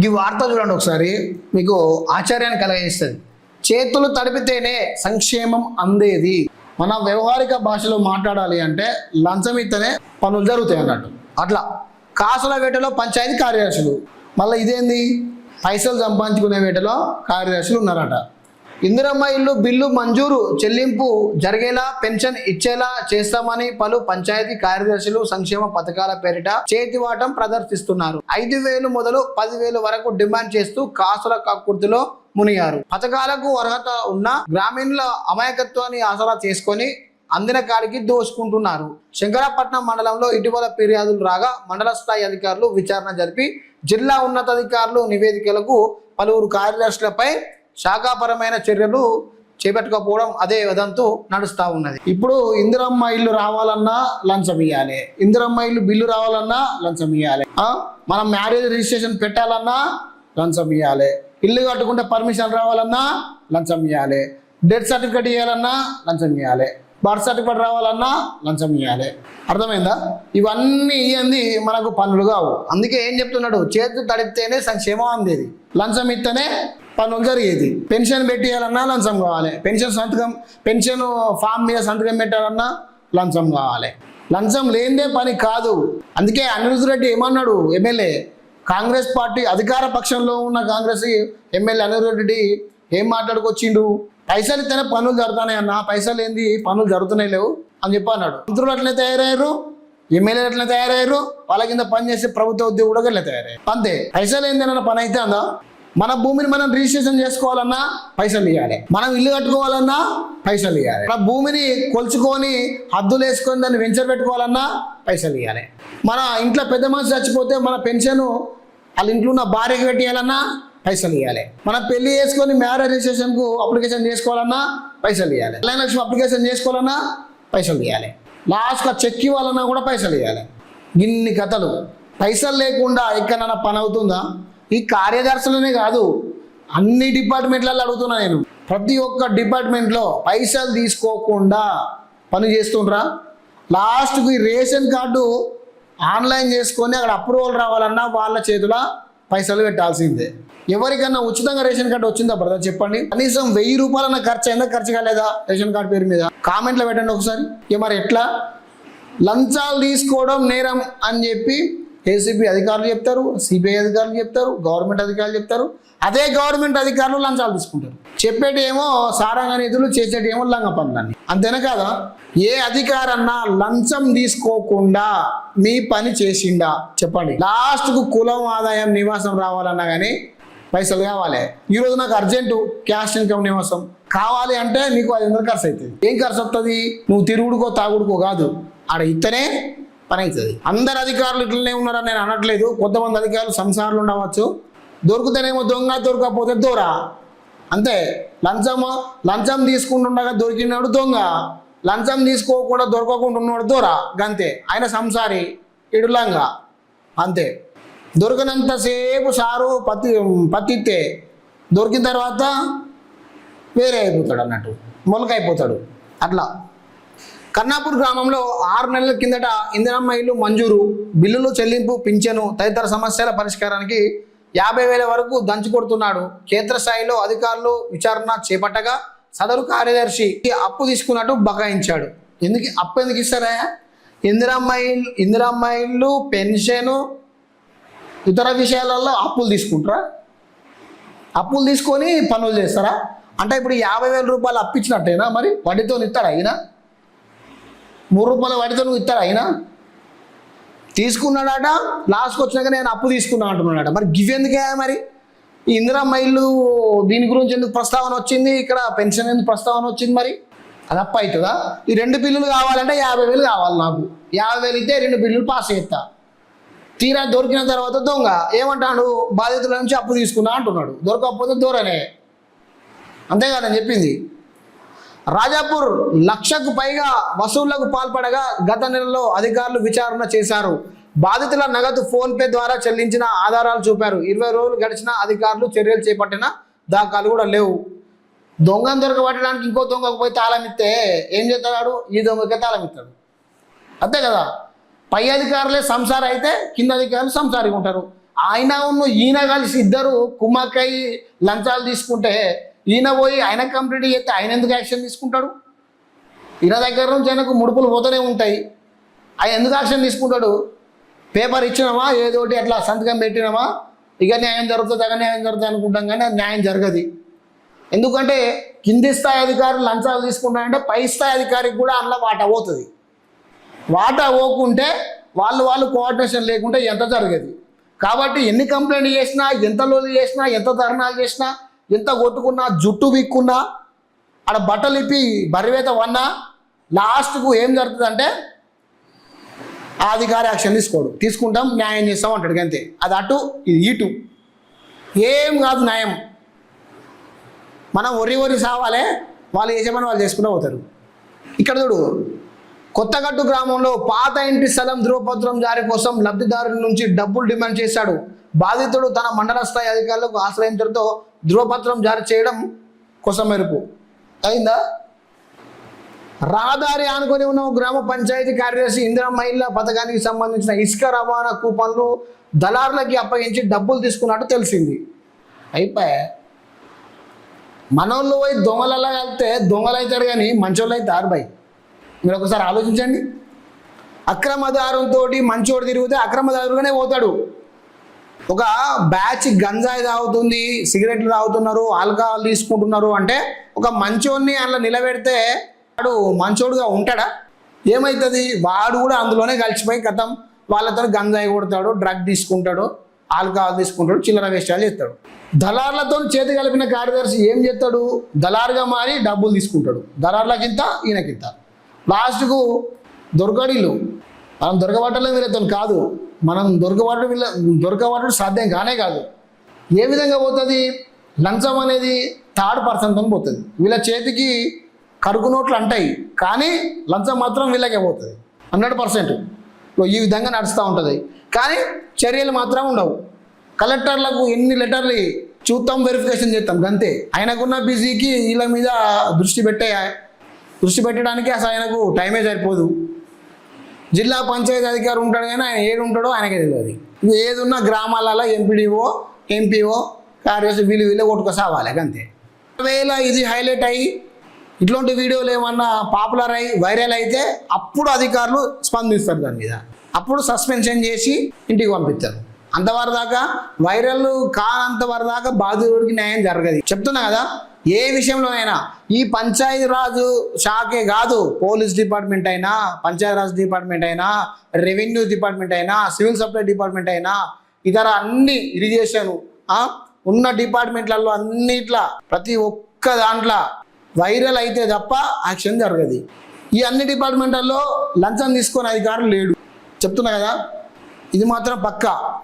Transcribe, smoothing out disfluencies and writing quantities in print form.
ఈ వార్త చూడండి ఒకసారి, మీకు ఆశ్చర్యాన్ని కలిగిస్తుంది. చేతులు తడిపితేనే సంక్షేమం అందేది. మన వ్యవహారిక భాషలో మాట్లాడాలి అంటే లంచం ఇస్తేనే పనులు జరుగుతాయి అన్నట్టు. అట్లా కాసుల వేటలో పంచాయతీ కార్యదర్శులు, మళ్ళీ ఇదేంది పైసలు సంపాదించుకునే వేటలో కార్యదర్శులు ఉన్నారట. ఇందిరమ్మ ఇల్లు బిల్లు మంజూరు చెల్లింపు జరిగేలా పెన్షన్ ఇచ్చేలా చేస్తామని పలు పంచాయతీ కార్యదర్శులు సంక్షేమ పథకాల పేరిట చేతివాటం ప్రదర్శిస్తున్నారు. 5,000 మొదలు 10,000 వరకు డిమాండ్ చేస్తూ కాసుల కక్కుర్తిలో మునిగారు. పథకాలకు అర్హత ఉన్న గ్రామీణుల అమాయకత్వాన్ని ఆసరా చేసుకొని అందిన కాడికి దోచుకుంటున్నారు. శంకరపట్నం మండలంలో ఇటీవల ఫిర్యాదులు రాగా మండల స్థాయి అధికారులు విచారణ జరిపి జిల్లా ఉన్నతాధికారులు నివేదికలకు పలువురు కార్యదర్శులపై శాఖాపరమైన చర్యలు చేపట్టకపోవడం అదే వదంతు నడుస్తూ ఉన్నది. ఇప్పుడు ఇందిరమ్మ ఇల్లు రావాలన్నా లంచం ఇవ్వాలి, ఇందిరమ్మ ఇల్లు బిల్లు రావాలన్నా లంచం ఇవ్వాలి, మనం మ్యారేజ్ రిజిస్ట్రేషన్ పెట్టాలన్నా లంచం ఇవ్వాలి, ఇల్లు కట్టుకుంటే పర్మిషన్ రావాలన్నా లంచం ఇవ్వాలి, డెత్ సర్టిఫికేట్ ఇవ్వాలన్నా లంచం ఇవ్వాలి, బర్త్ సర్టిఫికేట్ రావాలన్నా లంచం ఇవ్వాలి. అర్థమైందా? ఇవన్నీ ఇవ్వండి మనకు పనులు కావు. అందుకే ఏం చెప్తున్నాడు, చేతులు తడిపితేనే సంక్షేమం అందేది, లంచం ఇస్తేనే పనులు జరిగేది. పెన్షన్ పెట్టేయాలన్నా లంచం కావాలి, పెన్షన్ ఫామ్ మీద సంతకం పెట్టాలన్నా లంచం కావాలి. లంచం లేనిదే పని కాదు. అందుకే అనిరుద్ధ్ రెడ్డి ఏమన్నాడు, ఎమ్మెల్యే కాంగ్రెస్ పార్టీ అధికార పక్షంలో ఉన్న కాంగ్రెస్ ఎమ్మెల్యే అనిరుద్ధ్ రెడ్డి ఏం మాట్లాడుకొచ్చిండు, పైసలు ఇస్తేనే పనులు జరుగుతున్నాయి అన్న, పైసలు ఏంది పనులు జరుగుతున్నాయి లేవు అని చెప్పి అన్నాడు. మంత్రులు అట్లనే తయారయ్యారు, ఎమ్మెల్యేలు అట్లనే తయారయ్యారు, వాళ్ళ కింద పని చేసే ప్రభుత్వ ఉద్యోగులు కూడా అట్లా తయారయ్యారు. అంతే. పైసలు ఏంది అన్న పని అయితే అందా? మన భూమిని మనం రిజిస్ట్రేషన్ చేసుకోవాలన్నా పైసలు ఇవ్వాలి, మనం ఇల్లు కట్టుకోవాలన్నా పైసలు ఇవ్వాలి, మన భూమిని కొలుచుకొని హద్దులు వేసుకొని దాన్ని వెంచర్ పెట్టుకోవాలన్నా పైసలు ఇవ్వాలి, మన ఇంట్లో పెద్ద మనిషి చచ్చిపోతే మన పెన్షన్ వాళ్ళ ఇంట్లో ఉన్న భార్యకి పెట్టేయాలన్నా పైసలు ఇవ్వాలి, మనం పెళ్లి చేసుకొని మ్యారేజ్ రిజిస్ట్రేషన్కు అప్లికేషన్ చేసుకోవాలన్నా పైసలు ఇవ్వాలి, కళ్యాణ లక్ష్మి అప్లికేషన్ చేసుకోవాలన్నా పైసలు ఇవ్వాలి, లాస్ట్గా చెక్ ఇవ్వాలన్నా కూడా పైసలు ఇవ్వాలి. ఇన్ని కథలు. పైసలు లేకుండా ఎక్కడైనా పని అవుతుందా? ఈ కార్యదర్శులనే కాదు, అన్ని డిపార్ట్మెంట్లలో అడుగుతున్నా నేను. ప్రతి ఒక్క డిపార్ట్మెంట్లో పైసలు తీసుకోకుండా పని చేస్తుండ్రా. లాస్ట్కి రేషన్ కార్డు ఆన్లైన్ చేసుకొని అక్కడ అప్రూవల్ రావాలన్నా వాళ్ళ చేతుల పైసలు పెట్టాల్సిందే. ఎవరికన్నా ఉచితంగా రేషన్ కార్డు వచ్చిందా బ్రదర్ చెప్పండి? కనీసం 1,000 రూపాయలన్నా ఖర్చు అయిందా? ఖర్చు కాలేదా రేషన్ కార్డు పేరు మీద? కామెంట్లో పెట్టండి ఒకసారి. మరి ఎట్లా లంచాలు తీసుకోవడం నేరం అని చెప్పి ఏసీబీ అధికారులు చెప్తారు, సిబిఐ అధికారులు చెప్తారు, గవర్నమెంట్ అధికారులు చెప్తారు. అదే గవర్నమెంట్ అధికారులు లంచాలు తీసుకుంటారు. చెప్పేటి ఏమో సారంగ నిధులు, చేసేటి ఏమో లంగ పనులన్నీ. అంతేనా కాదా? ఏ అధికారన్నా లంచం తీసుకోకుండా మీ పని చేసిండా చెప్పండి? లాస్ట్కు కులం, ఆదాయం, నివాసం రావాలన్నా కానీ పైసలు కావాలి. ఈరోజు నాకు అర్జెంటు క్యాష్ ఇన్కమ్ నివాసం కావాలి అంటే నీకు 500 ఖర్చు అవుతుంది. ఏం ఖర్చు వస్తుంది? నువ్వు తిరుగుడుకో తాగుడుకో కాదు, ఆడ ఇస్తేనే పని అవుతుంది. అందరు అధికారులు ఇట్లనే ఉన్నారని నేను అనట్లేదు. కొంతమంది అధికారులు సంసారాలు ఉండవచ్చు, దొరుకుతేనేమో దొంగ, దొరకకపోతే దూర. అంతే. లంచం తీసుకుంటుండగా దొరికినాడు దొంగ, లంచం తీసుకోకుండా దొరకకుండా ఉన్నాడు దూర. గంతే. ఆయన సంసారి, ఇడులంగా. అంతే. దొరికినంతసేపు సారు పత్తిస్తే దొరికిన తర్వాత వేరే అయిపోతాడు అన్నట్టు, మొలకైపోతాడు. అట్లా కన్నాపూర్ గ్రామంలో 6 నెలల కిందట ఇందిరమ్మ ఇల్లు మంజూరు, బిల్లులు చెల్లింపు, పింఛను తదితర సమస్యల పరిష్కారానికి 50,000 వరకు దంచి కొడుతున్నాడు. క్షేత్రస్థాయిలో అధికారులు విచారణ చేపట్టగా సదరు కార్యదర్శి అప్పు తీసుకున్నట్టు బకాయించాడు. అప్పు ఎందుకు ఇస్తారా? ఇందిరమ్మ ఇల్లు, పెన్షను, ఇతర విషయాలలో అప్పులు తీసుకుంటారా? అప్పులు తీసుకొని పనులు చేస్తారా? అంటే ఇప్పుడు 50,000 రూపాయలు అప్పు ఇచ్చినట్టేనా? మరి వడ్డీతో ఇస్తాడా అయినా? 3 రూపాయల వడ్డీతో నువ్వు ఇస్తారా అయినా? తీసుకున్నాడట, లాస్ట్కి వచ్చినాక నేను అప్పు తీసుకున్నా అంటున్నాడట. మరి గివ్ ఎందుకే? మరి ఈ ఇందిరమ్మ ఇల్లు దీని గురించి ఎందుకు ప్రస్తావన వచ్చింది? ఇక్కడ పెన్షన్ ఎందుకు ప్రస్తావన వచ్చింది? మరి అది అప్పు అవుతుందా? ఈ 2 బిల్లులు కావాలంటే 50,000 కావాలి. నాకు 50,000 ఇస్తే 2 బిల్లులు పాస్ చేస్తా. తీరా దొరికిన తర్వాత దొంగ ఏమంటాడు? బాధితుల నుంచి అప్పు తీసుకున్నా అంటున్నాడు. దొరకకపోతే దూరనే. అంతేగా నేను చెప్పింది. రాజాపూర్ 1,00,000కు పైగా వసూళ్లకు పాల్పడగా గత నెలలో అధికారులు విచారణ చేశారు. బాధితుల నగదు ఫోన్పే ద్వారా చెల్లించిన ఆధారాలు చూపారు. 20 రోజులు గడిచిన అధికారులు చర్యలు చేపట్టిన దాఖలు కూడా లేవు. దొంగను దొరకబట్టడానికి ఇంకో దొంగకు పోయి తాళం ఇస్తే ఏం చేస్తాడు? ఈ దొంగకే తాళం ఇస్తాడు. అంతే కదా. పై అధికారులే సంసారి అయితే కింద అధికారులు సంసారిగా ఉంటారు. ఆయన ఉన్న ఈయన కలిసి ఇద్దరు కుమ్మక్కై లంచాలు తీసుకుంటే ఈయన పోయి ఆయన కంప్లీట్ చేస్తే ఆయన ఎందుకు యాక్షన్ తీసుకుంటాడు? ఈయన దగ్గర నుంచి ఆయనకు ముడుపులు పోతూనే ఉంటాయి, ఆయన ఎందుకు యాక్షన్ తీసుకుంటాడు? పేపర్ ఇచ్చినామా ఏదోటి అట్లా సంతకం పెట్టినామా ఇక న్యాయం జరుగుతుంది అక్కడ న్యాయం జరుగుతుంది అనుకుంటాం, కానీ అది న్యాయం జరగదు. ఎందుకంటే కింది స్థాయి అధికారులు లంచాలు తీసుకుంటారంటే పై స్థాయి అధికారికి కూడా అందులో వాటా పోతుంది. వాటా పోకుంటే వాళ్ళు కోఆర్డినేషన్ లేకుంటే ఎంత జరగదు. కాబట్టి ఎన్ని కంప్లైంట్ చేసినా, ఎంత లోలు చేసినా, ఎంత ధర్నాలు చేసినా, ఎంత కొట్టుకున్నా, జుట్టు విక్కున్నా, ఆడ బట్టలు ఇప్పి బరివేత వన్నా లాస్ట్కు ఏం జరుగుతుందంటే ఆ అధికారి యాక్షన్ తీసుకుంటాం, న్యాయం చేస్తాం అంటాడు అంతే. అది అటు ఇది ఇటు ఏం కాదు న్యాయం. మనం ఒరి సావాలే, వాళ్ళు చేసే పని వాళ్ళు చేసుకుంటూ పోతారు. ఇక్కడ చూడు, కొత్తగట్టు గ్రామంలో పాత ఇంటి స్థలం ధృవపత్రం జారీ కోసం లబ్ధిదారుల నుంచి డబ్బులు డిమాండ్ చేశాడు. బాధితుడు తన మండల స్థాయి అధికారులకు ఆశ్రయించడంతో ధృవపత్రం జారీ చేయడం కోసం మెరుపు అయిందా. రహదారి ఆనుకొని ఉన్న గ్రామ పంచాయతీ కార్యదర్శి ఇందిరా మహిళా పథకానికి సంబంధించిన ఇసుక రవాణా కూపన్లు దళారులకి అప్పగించి డబ్బులు తీసుకున్నట్టు తెలిసింది. అయిపోయా మనోళ్ళు పోయి దొంగలలా కలిపితే దొంగలు అవుతారు కానీ మంచోళ్ళు అవుతారు భయ్. మీరు ఒకసారి ఆలోచించండి. అక్రమదారులతో మంచోడు తిరిగితే అక్రమదారుగానే పోతాడు. ఒక బ్యాచ్ గంజాయి తాగుతుంది, సిగరెట్లు తాగుతున్నారు, ఆల్కహాల్ తీసుకుంటున్నారు అంటే ఒక మంచోడిని అలా నిలబెడితే వాడు మంచోడుగా ఉంటాడా? ఏమవుతుంది? వాడు కూడా అందులోనే కలిసిపోయి కథం వాళ్ళతో గంజాయి కొడతాడు, డ్రగ్ తీసుకుంటాడు, ఆల్కహాల్ తీసుకుంటాడు, చిల్లర వేషాలు చేస్తాడు. దళారులతో చేతి కలిపిన కార్యదర్శి ఏం చేస్తాడు? దళారుగా మారి డబ్బులు తీసుకుంటాడు. దళారులకింత ఈయనకింత. లాస్ట్కు దొరకడీలు. మనం దొరకబట్టలే వీళ్ళతో కాదు, మనం దొరకబట్టడం సాధ్యం కానే కాదు. ఏ విధంగా పోతుంది? లంచం అనేది థర్డ్ పర్సన్తో పోతుంది. వీళ్ళ చేతికి కరుకు నోట్లు అంటాయి కానీ లంచం మాత్రం వీళ్ళకే పోతుంది 100%. ఈ విధంగా నడుస్తూ ఉంటుంది కానీ చర్యలు మాత్రం ఉండవు. కలెక్టర్లకు ఎన్ని లెటర్లు చూస్తాం, వెరిఫికేషన్ చేస్తాం అంతే. ఆయనకున్న బిజీకి వీళ్ళ మీద దృష్టి పెట్టడానికి అసలు ఆయనకు టైమే సరిపోదు. జిల్లా పంచాయతీ అధికారి ఉంటాడు కానీ ఆయన ఏడు ఉంటాడో ఆయనకే తెలియదు. ఏది ఉన్న గ్రామాలలో ఎంపీడీఓ ఎంపీఓ కార్యదర్శి వీళ్ళు కొట్టుకొసావాలి అంతే. ఒకవేళ ఇది హైలైట్ అయ్యి ఇట్లాంటి వీడియోలు ఏమన్నా పాపులర్ అయ్యి వైరల్ అయితే అప్పుడు అధికారులు స్పందిస్తారు దాని మీద, అప్పుడు సస్పెన్షన్ చేసి ఇంటికి పంపిస్తారు. అంతవరకు దాకా వైరల్ కానంత వరకు దాకా బాధితుడికి న్యాయం జరగదు. చెప్తున్నా కదా, ఏ విషయంలోనైనా ఈ పంచాయతీరాజు శాఖే కాదు, పోలీస్ డిపార్ట్మెంట్ అయినా, పంచాయతీరాజ్ డిపార్ట్మెంట్ అయినా, రెవెన్యూ డిపార్ట్మెంట్ అయినా, సివిల్ సప్లై డిపార్ట్మెంట్ అయినా, ఇతర అన్ని ఇరిగేషన్ ఉన్న డిపార్ట్మెంట్లలో అన్నిట్లా ప్రతి ఒక్క దాంట్లో వైరల్ అయితే తప్ప యాక్షన్ జరగదు. ఈ అన్ని డిపార్ట్మెంట్లలో లంచం తీసుకునే అధికారులు లేడు. చెప్తున్నా కదా, ఇది మాత్రం పక్కా.